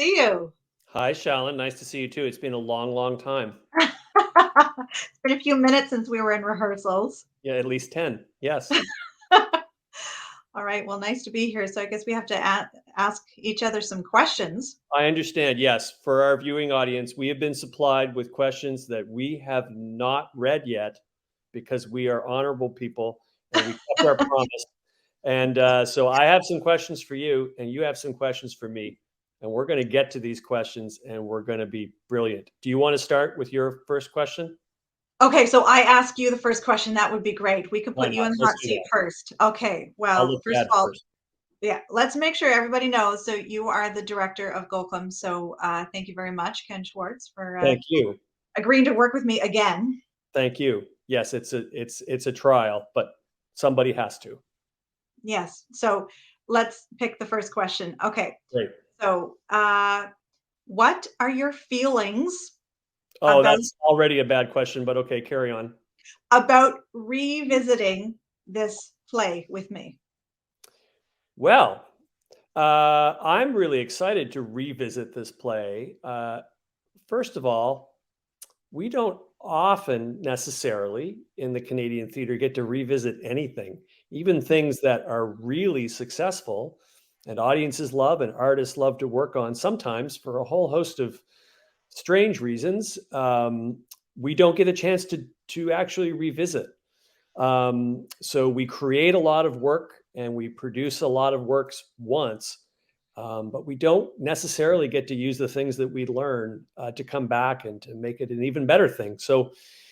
see you. Hi, Shalyn. Nice to see you too. It's been a long, long time. It's been a few minutes since we were in rehearsals. Yeah, at least 10. Yes. All right, well, nice to be here. So I guess we have to ask each other some questions. I understand. Yes. For our viewing audience, we have been supplied with questions that we have not read yet because we are honorable people and we kept our promise. And so I have some questions for you, and you have some questions for me. And we're going to get to these questions and we're going to be brilliant. Do you want to start with your first question? Okay, so I ask you the first question. That would be great. We could Why put you not? in the Let's hot do seat that. first. Okay, I'll well, look first bad of all, first. yeah, let's make sure everybody knows. So you are the director of Koqm. So thank you very much, Ken Schwartz, for Thank you. agreeing to work with me again. Thank you. Yes, it's a trial, but somebody has to. Yes. So let's pick the first question. Okay. Great. So, what are your feelings Oh, about that's already a bad question, but okay, carry on. revisiting this play with me? Well, I'm really excited to revisit this play. First of all, we don't often necessarily in the Canadian theater get to revisit anything, even things that are really successful and audiences love and artists love to work on. Sometimes, for a whole host of strange reasons, we don't get a chance to actually revisit. So we create a lot of work and we produce a lot of works once, but we don't necessarily get to use the things that we learn to come back and to make it an even better thing. So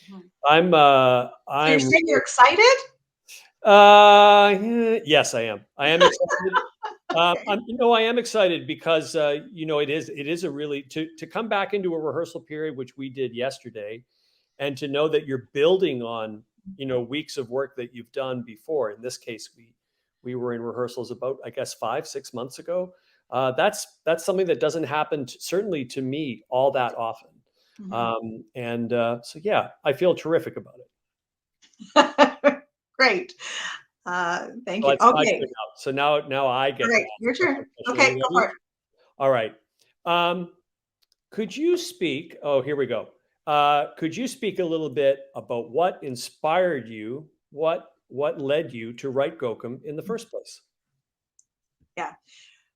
Mhm. I'm So you're I'm saying you're excited? yes, I am. I am excited. Okay. I am excited because it is a really to come back into a rehearsal period, which we did yesterday, and to know that you're building on weeks of work that you've done before. In this case, we were in rehearsals about, I guess, 5-6 months ago. That's something that doesn't happen certainly to me all that often. Mhm. And so yeah, I feel terrific about it. Great. Thank So you. it's my Okay. turn now. So now I All get to right. ask Your you my turn. question. Are Okay. you Go ready? for it. All right. Could you speak? Oh, here we go. Could you speak a little bit about what inspired you? What led you to write Gokum in the first place? Yeah.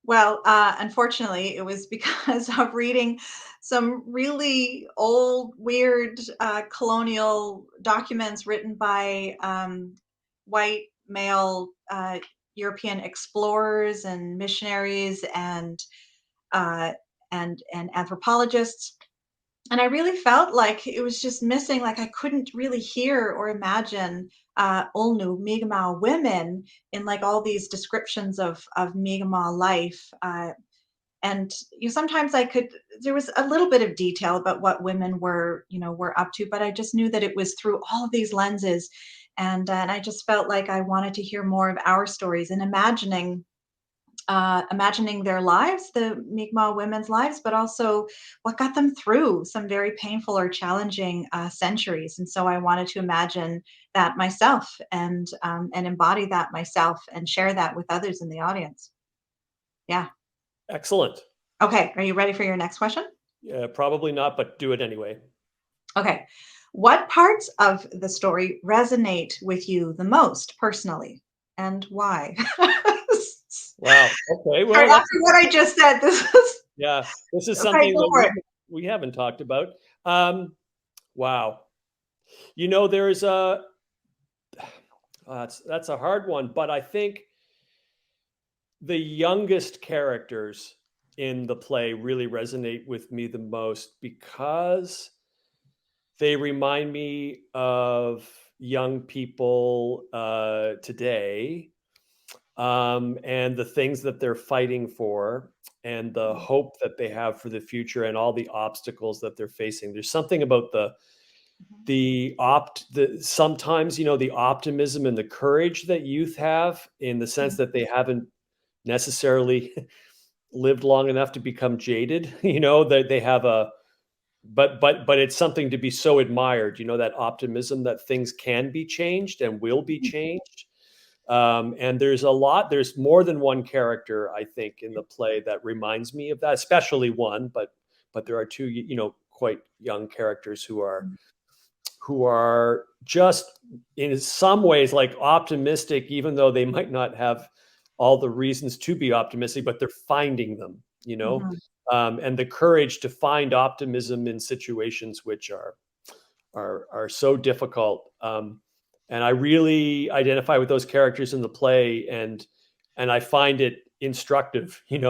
Well, unfortunately, it was because of reading some really old, weird colonial documents written by white male European explorers and missionaries uh, and anthropologists. And I really felt like it was just missing, like I couldn't really hear or imagine Olnu, Mi'kmaq women in like all these descriptions of Mi'kmaq life. And sometimes I could, there was a little bit of detail about what women were up to, but I just knew that it was through all of these lenses. And I just felt like I wanted to hear more of our stories and imagining their lives, the Mi'kmaq women's lives, but also what got them through some very painful or challenging centuries. And so I wanted to imagine that myself and embody that myself and share that with others in the audience. Yeah. Excellent. Okay. Are you ready for your next question? Probably not, but do it anyway. Okay. What parts of the story resonate with you the most personally, and why? Wow. Okay. Sorry, Well, after what I just said, this is yeah. This is okay. something Go that for it. we haven't talked about. Wow. There is a that's a hard one, but I think the youngest characters in the play really resonate with me the most because they remind me of young people today, and the things that they're fighting for and the hope that they have for the future and all the obstacles that they're facing. There's something about the sometimes the optimism and the courage that youth have, in the sense that they haven't necessarily lived long enough to become jaded. That they have a but it's something to be so admired, that optimism that things can be changed and will be changed. And there's more than one character, I think, in the play that reminds me of that, especially one, but there are two, quite young characters who are just in some ways like optimistic, even though they might not have all the reasons to be optimistic, but they're finding them, Mhm. and the courage to find optimism in situations which are so difficult. And I really identify with those characters in the play, and I find it instructive, in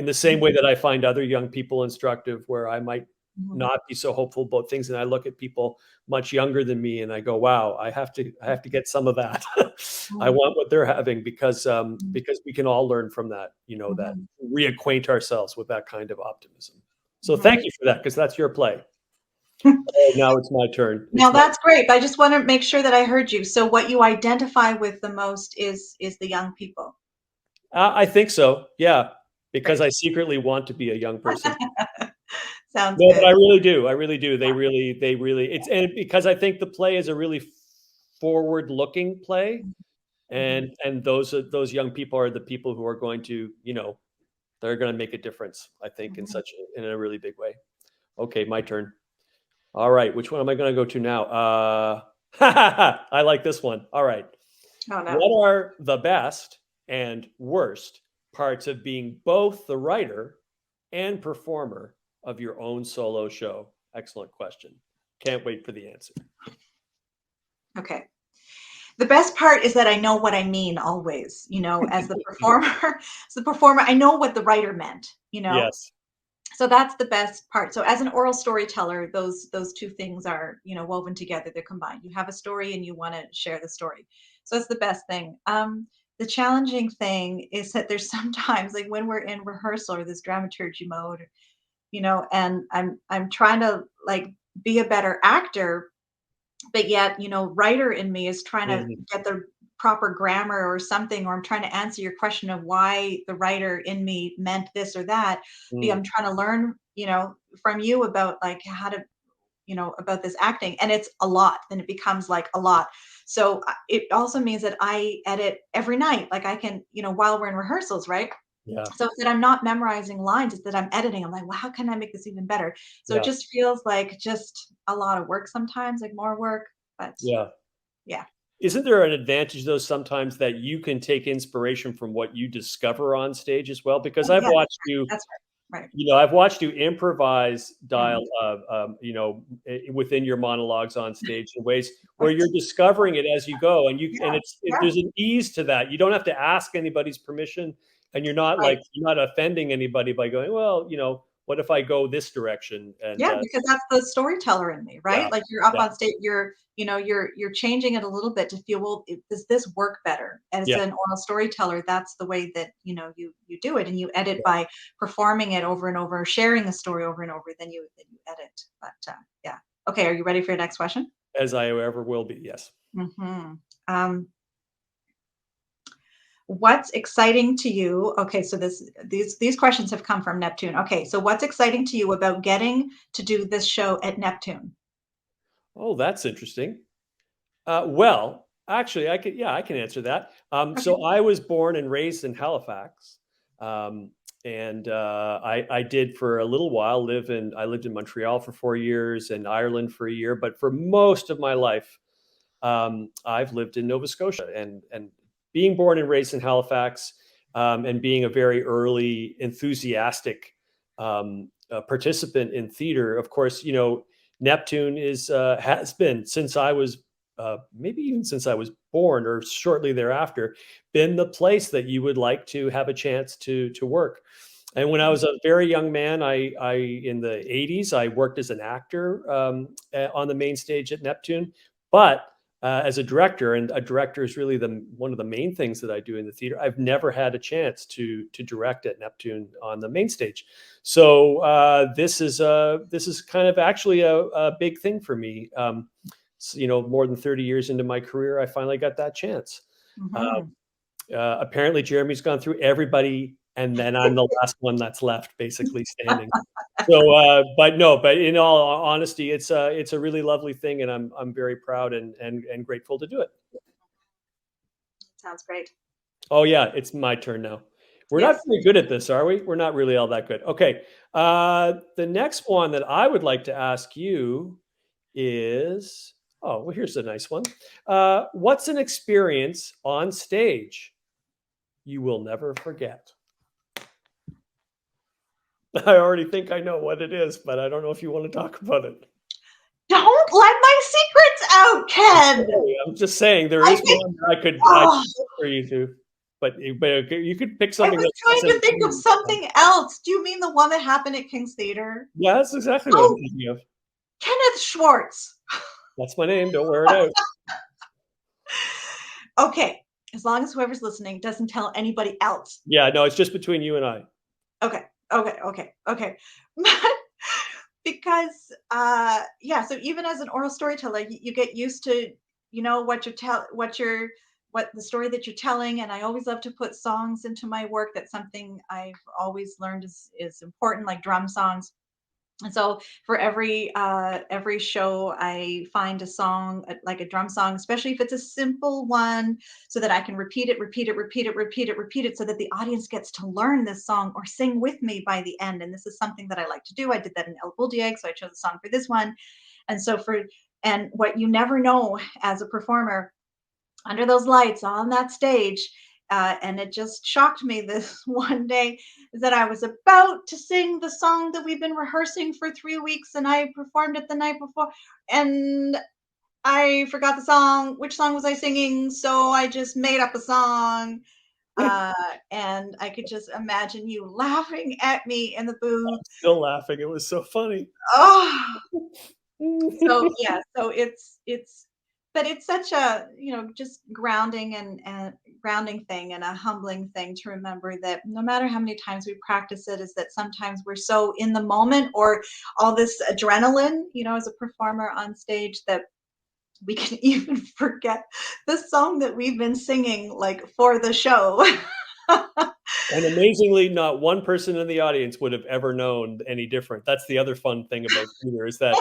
the same way that I find other young people instructive, where I might Mhm. not be so hopeful about things, and I look at people much younger than me, and I go, "Wow, I have to get some of that. I Mhm. want what they're having because Mhm. because we can all learn from that, that Mhm. reacquaint ourselves with that kind of optimism." So Mhm. thank you for that, because that's your play. Oh, now it's my turn. Now It's my that's great, but I just want to make sure that I heard you. So what you identify with the most is the young people. I think so. Yeah, because Great. I secretly want to be a young person. Sounds No, but good. I really do. I really do. They really. It's and because I think the play is a really forward-looking play, Mhm. and those young people are the people who are going to, they're going to make a difference. I think Mhm. in a really big way. Okay, my turn. All right, which one am I going to go to now? I like this one. All right. Oh no. What are the best and worst parts of being both the writer and performer of your own solo show? Excellent question. Can't wait for the answer. Okay. The best part is that I know what I mean always, as the performer, as the performer, I know what the writer meant. Yes. So that's the best part. So as an oral storyteller, those two things are, woven together, they're combined. You have a story and you want to share the story. So that's the best thing. The challenging thing is that there's sometimes like when we're in rehearsal or this dramaturgy mode, and I'm trying to like be a better actor, but yet, writer in me is trying to Mhm. get the proper grammar or something, or I'm trying to answer your question of why the writer in me meant this or that. But Mm. I'm trying to learn, from you about like how to, about this acting. And it's a lot. Then it becomes like a lot. So it also means that I edit every night. Like I can, while we're in rehearsals, right? Yeah. So it's that I'm not memorizing lines, it's that I'm editing. I'm like, well, how can I make this even better? So it Yeah. just feels like just a lot of work sometimes, like more work. But Yeah. yeah. Isn't there an advantage though sometimes that you can take inspiration from what you discover on stage as well? Because Oh, I've yeah, watched you, that's right. Right. I've watched you improvise Mm, within your monologues on stage in ways where right. you're discovering it as you go, and Yeah, yeah, there's an ease to that. You don't have to ask anybody's permission, and right. you're not offending anybody by going, well, what if I go this direction? And Yeah, because that's the storyteller in me, yeah, right? Like you're up yeah, on stage, you're changing it a little bit to feel, well, does this work better? As yeah, an oral storyteller, that's the way that, you do it, and you edit yeah. by performing it over and over, sharing the story over and over, then you edit. But yeah. Okay, are you ready for your next question? As I ever will be. Yes. Mhm. Um, what's exciting to you? Okay, so these questions have come from Neptune. Okay, so what's exciting to you about getting to do this show at Neptune? Oh, that's interesting. Well, actually, I can answer that. Okay. So I was born and raised in Halifax, and I did for a little while I lived in Montreal for 4 years and Ireland for a year, but for most of my life, I've lived in Nova Scotia, and being born and raised in Halifax, and being a very early enthusiastic participant in theater. Of course, Neptune is has been since I was maybe even since I was born or shortly thereafter, been the place that you would like to have a chance to work. And when I was a very young man, I in the '80s, I worked as an actor on the main stage at Neptune, but as a director, and a director is really the one of the main things that I do in the theater. I've never had a chance to direct at Neptune on the main stage, so this is kind of actually a big thing for me. More than 30 years into my career, I finally got that chance. Uh, Mhm. Apparently, Jeremy's gone through everybody, and then I'm the last one that's left, basically standing. So, but no, but in all honesty, it's a really lovely thing, and I'm very proud and grateful to do it. sounds great. Oh yeah, it's my turn now. We're not Yes. very good at this, are we? We're not really all that good. Okay. The next one that I would like to ask you is, oh, well, here's a nice one. What's an experience on stage you will never forget? I already think I know what it is, but I don't know if you want to talk about it. Don't let my secrets out, Ken. I'm just saying there I is think. one that I could Oh, look for you to, but you could pick I something was that trying to wasn't. think of something else. Do you mean the one that happened at King's Theater? Yeah, that's exactly what I'm Oh, thinking of. Kenneth Schwartz. That's my name. Don't wear it out. Okay, as long as whoever's listening doesn't tell anybody else. Yeah, no, it's just between you and I. Okay, okay. Because yeah, so even as an oral storyteller, you get used to, what the story that you're telling, and I always love to put songs into my work. That's something I've always learned is important, like drum songs. And so for every show, I find a song, like a drum song, especially if it's a simple one, so that I can repeat it, so that the audience gets to learn this song or sing with me by the end. And this is something that I like to do. I did that in El Buldiag, so I chose a song for this one. And so and what you never know as a performer under those lights on that stage. And it just shocked me this one day that I was about to sing the song that we've been rehearsing for 3 weeks, and I performed it the night before, and I forgot the song. Which song was I singing? So I just made up a song. Uh, and I could just imagine you laughing at me in the booth. Still laughing. It was so funny. Oh, so yeah, so but it's such a, just grounding and grounding thing, and a humbling thing to remember that no matter how many times we practice it, is that sometimes we're so in the moment, or all this adrenaline, as a performer on stage, that we can even forget the song that we've been singing, like, for the show. And amazingly, not one person in the audience would have ever known any different. That's the other fun thing about theater is that,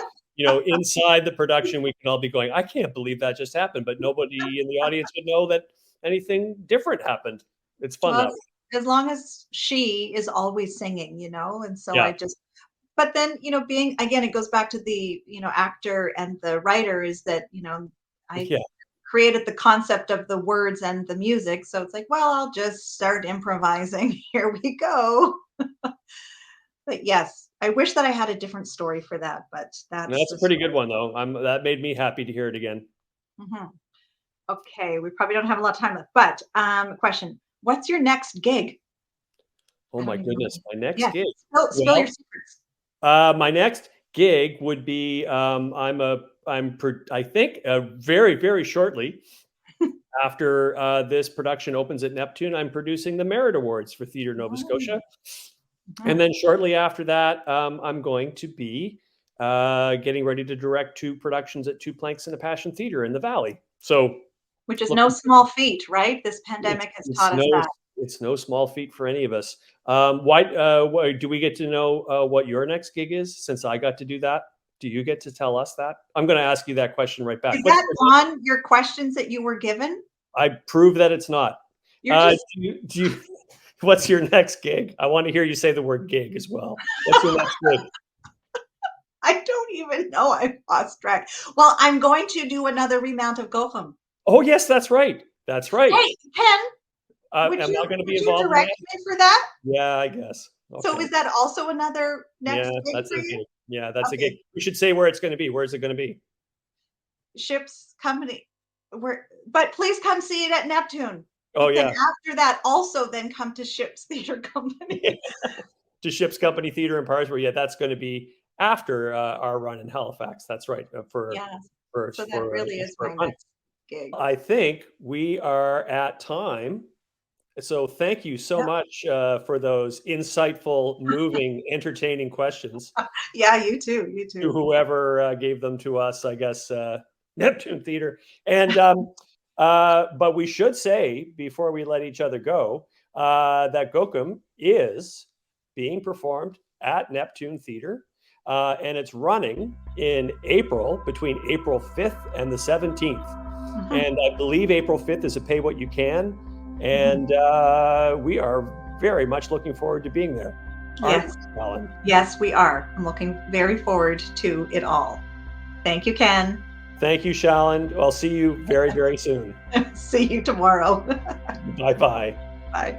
inside the production, we can all be going, I can't believe that just happened. But nobody in the audience would know that anything different happened. It's fun Well, that way. as long as she is always singing, and so Yeah. I just, but then, being, again, it goes back to the, actor and the writer, is that, I Yeah. created the concept of the words and the music, so it's like, well, I'll just start improvising. Here we go. But yes, I wish that I had a different story for that, but And that's that's a the pretty good story. one, though. That made me happy to hear it again. Mhm. Okay, we probably don't have a lot of time left, but question: what's your next gig? Oh I my don't even know. goodness. My next Yes, gig. spill your Well, secrets. my next gig would be I think very, very shortly after this production opens at Neptune, I'm producing the Merit Awards for Theatre Nova Oh, Scotia. And mhm. then shortly after that, I'm going to be getting ready to direct two productions at Two Planks and a Passion Theatre in the Valley. So Which is no looking, small feat, right? This it's, pandemic has it's taught us no that. it's no small feat for any of us. Why do we get to know what your next gig is? Since I got to do that, do you get to tell us that? I'm going to ask you that question right back. Is that on your questions that you were given? I prove that it's not. You're just, What's your next gig? I want to hear you say the word gig as well. What's your next gig? I don't even know. I've lost track. Well, I'm going to do another remount of Koqm. Oh, yes, that's right. That's right. Hey, Ken, Am I going to be would you involved in direct that? me for that? Yeah, I guess. So Okay. is that also another Yeah, next gig that's for a you? gig. Yeah, that's a gig. Okay. We should say where it's going to be. Where is it going to be? Ship's company. But please come see it at Neptune. Oh, But then yeah. after that, also then come to Ship's Theater Company. To Ship's Company Theater in Parsberry. Yeah, that's going to be after our run in Halifax. That's right. Yeah. So that For really is for a my month. next gig. I think we are at time. So thank you so Yep. much for those insightful, moving, entertaining questions Yeah, you too. You to too. whoever gave them to us. I guess Neptune Theater. And but we should say before we let each other go that Koqm is being performed at Neptune Theater. And it's running in April between April 5th and the 17th. Mhm. And I believe April 5th is a pay what you can. Mhm. And we are very much looking forward to being there. Aren't Yes. we, Alan? Yes, we are. I'm looking very forward to it all. Thank you, Ken. Thank you, Shalyn. I'll see you very, very soon. See you tomorrow. Bye bye. Bye.